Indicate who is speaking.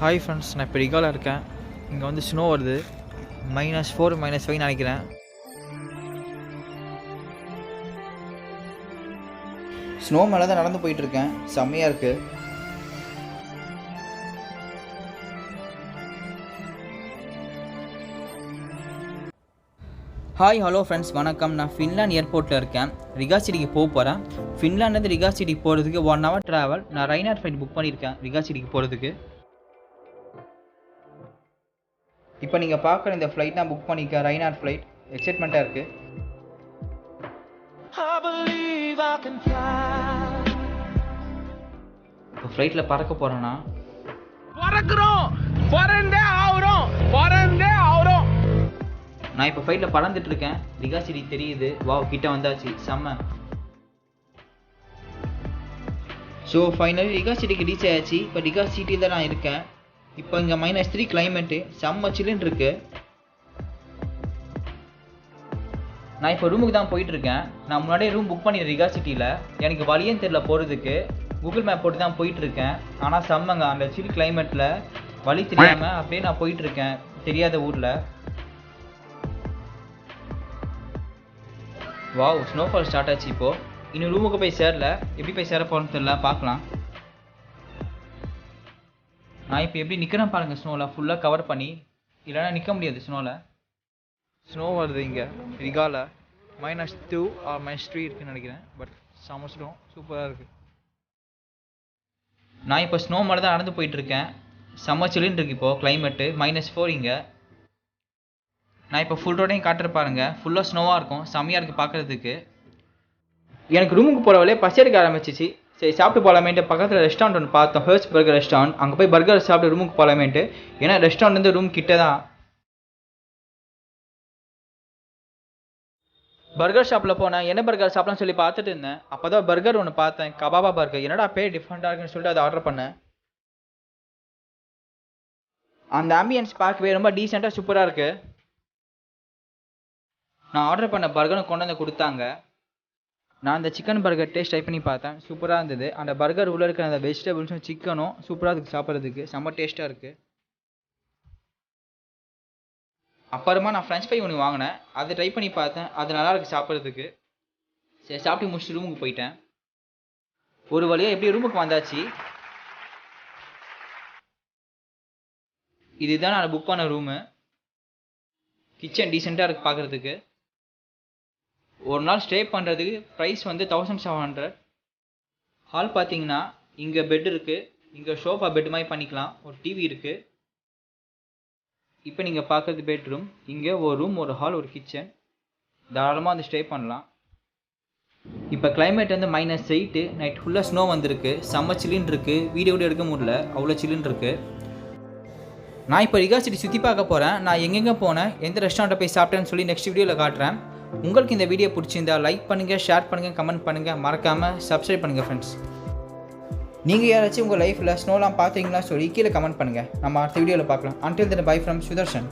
Speaker 1: Hi friends, நான் இப்போ ரிகாவில் இருக்கேன். இங்கே வந்து ஸ்னோ வருது. -4 -5 நினைக்கிறேன். ஸ்னோ மேலே தான் நடந்து போயிட்டுருக்கேன். செம்மையாக இருக்குது. ஹாய் ஹலோ ஃப்ரெண்ட்ஸ், வணக்கம். நான் ஃபின்லாண்ட் ஏர்போர்ட்டில் இருக்கேன். ரிகா சிட்டிக்கு போக போகிறேன். ஃபின்லாண்ட்லேருந்து ரிகா சிட்டிக்கு போகிறதுக்கு 1 hour ட்ராவல். நான் ரைனார் ஃப்ளைட் புக் பண்ணியிருக்கேன் ரிகா சிட்டிக்கு போகிறதுக்கு. இப்போ நீங்கள் பார்க்குற இந்த ஃப்ளைட் நான் புக் பண்ணியிருக்கேன், ரைனார் ஃப்ளைட். எக்ஸைட்மெண்ட்டாக இருக்குது. இப்போ ஃப்ளைட்டில் பறக்க போகிறேன்னா நான் இப்போ ஃப்ளைட்டில் பறந்துட்டு இருக்கேன். ரிகா சிட்டி தெரியுது. வாவ், கிட்ட வந்தாச்சு. செம்ம. ஸோ ஃபைனலி ரிகா சிட்டிக்கு ரீச் ஆயாச்சு. இப்போ ரிகா சிட்டியில் தான் நான் இருக்கேன். இப்போ இங்கே -3 கிளைமேட்டு, செம்ம சில்லுன்னு இருக்கு. நான் இப்போ ரூமுக்கு தான் போயிட்டுருக்கேன். நான் முன்னாடியே ரூம் புக் பண்ணிடுறேன் ரிகா சிட்டியில். எனக்கு வழியே தெரியல போகிறதுக்கு. கூகுள் மேப் போட்டு தான் போயிட்டுருக்கேன். ஆனால் செம்மங்க, அந்த சில் கிளைமேட்டில் வழி தெரியாமல் அப்படியே நான் போயிட்டுருக்கேன் தெரியாத ஊரில். வாவ், ஸ்னோஃபால் ஸ்டார்ட் ஆச்சு. இப்போது இன்னும் ரூமுக்கு போய் சேரல. எப்படி போய் சேர போகிறோன்னு தெரியல, பார்க்கலாம். நான் இப்போ எப்படி நிற்கிறேன் பாருங்கள், ஸ்னோவில் ஃபுல்லாக கவர் பண்ணி. இல்லைனா நிற்க முடியாது ஸ்னோவில். ஸ்னோ வருது இங்கே ரிகாவில். -2 or -3 இருக்குதுன்னு நினைக்கிறேன். பட் செம்ம ஸ்னோ, சூப்பராக இருக்குது. நான் இப்போ ஸ்னோ மேலே தான் நடந்து போயிட்டுருக்கேன். செம்ம சில்லுன்னு இருக்குது இப்போது கிளைமேட்டு. -4 இங்கே. நான் இப்போ ஃபுல் ரோடையும் காட்டுற பாருங்கள். ஃபுல்லாக ஸ்னோவாக இருக்கும். செம்மையாக இருக்குது பார்க்குறதுக்கு. எனக்கு ரூமுக்கு போகிற வழியே பசி எடுக்க ஆரம்பிச்சிச்சு. சரி, சாப்பிட்டு போகலாமேன்ட்டு பக்கத்தில் ரெஸ்டாரண்ட் ஒன்று பார்த்தோம், ஹர்ஸ் பர்கர் ரெஸ்டாரண்ட். அங்கே போய் பர்கர் சாப்பிட்டு ரூமுக்கு போகலாமேன்ட்டு. ஏன்னா ரெஸ்டாரண்ட் வந்து ரூம் கிட்ட தான். பர்கர் ஷாப்பில் போனேன். என்ன பர்கர் சாப்பிட்லான்னு சொல்லி பார்த்துட்டு இருந்தேன். அப்போ தான் பர்கர் ஒன்று பார்த்தேன், கபாபா பர்கர். என்னடா பேர் டிஃப்ரெண்ட்டாக இருக்குன்னு சொல்லிட்டு அதை ஆர்டர் பண்ணேன். அந்த ஆம்பியன்ஸ் பார்க்கவே ரொம்ப டீசெண்டாக சூப்பராக இருக்குது. நான் ஆர்டர் பண்ண பர்கரும் கொண்டு வந்து கொடுத்தாங்க. நான் அந்த சிக்கன் பர்கர் டேஸ்ட் ட்ரை பண்ணி பார்த்தேன். சூப்பராக இருந்தது. அந்த பர்கர் உள்ளே இருக்கிற அந்த வெஜிடபிள்ஸும் சிக்கனும் சூப்பராக இருக்குது சாப்பிட்றதுக்கு. செம்ம டேஸ்ட்டாக இருக்குது. அப்புறமா நான் ஃப்ரெஞ்ச் ஃப்ரை ஒன்று வாங்கினேன். அதை ட்ரை பண்ணி பார்த்தேன். அது நல்லா இருக்குது சாப்பிட்றதுக்கு. சரி, சாப்பிட்டு முடிச்சுட்டு ரூமுக்கு போயிட்டேன். ஒரு வழியாக எப்படி ரூமுக்கு வந்தாச்சு. இதுதான் நான் புக் பண்ண ரூமு. கிச்சன் டீசெண்டாக இருக்குது பார்க்குறதுக்கு. ஒரு நாள் ஸ்டே பண்ணுறதுக்கு ப்ரைஸ் வந்து 1700. ஹால் பார்த்தீங்கன்னா இங்கே பெட் இருக்குது. இங்கே ஷோஃபா பெட் மாதிரி பண்ணிக்கலாம். ஒரு டிவி இருக்குது. இப்போ நீங்கள் பார்க்குறது பெட்ரூம். இங்கே ஒரு ரூம், ஒரு ஹால், ஒரு கிச்சன். தாராளமாக வந்து ஸ்டே பண்ணலாம். இப்போ கிளைமேட் வந்து -8. நைட் ஃபுல்லாக ஸ்னோ வந்திருக்கு. செம்ம சில்லுன்னு இருக்குது. வீடியோ கூட எடுக்க முடியல, அவ்வளோ சில்லுன்னு இருக்குது. நான் இப்போ ரிகா சிட்டி சுற்றி பார்க்க போகிறேன். நான் எங்கெங்கே போனேன், எந்த ரெஸ்டாரண்ட்டை போய் சாப்பிட்டேன்னு சொல்லி நெக்ஸ்ட் வீடியோவில் காட்டுறேன். உங்களுக்கு இந்த வீடியோ பிடிச்சிருந்தா லைக் பண்ணுங்கள், ஷேர் பண்ணுங்கள், கமெண்ட் பண்ணுங்கள். மறக்காமல் சப்ஸ்கிரைப் பண்ணுங்கள் ஃப்ரெண்ட்ஸ். நீங்கள் யாராச்சும் உங்கள் லைஃப்பில் ஸ்னோலாம் பார்த்தீங்களா சொல்லி கீழே கமெண்ட் பண்ணுங்கள். நம்ம அடுத்த வீடியோவில் பார்க்கலாம். Until then, bye from Sudarshan.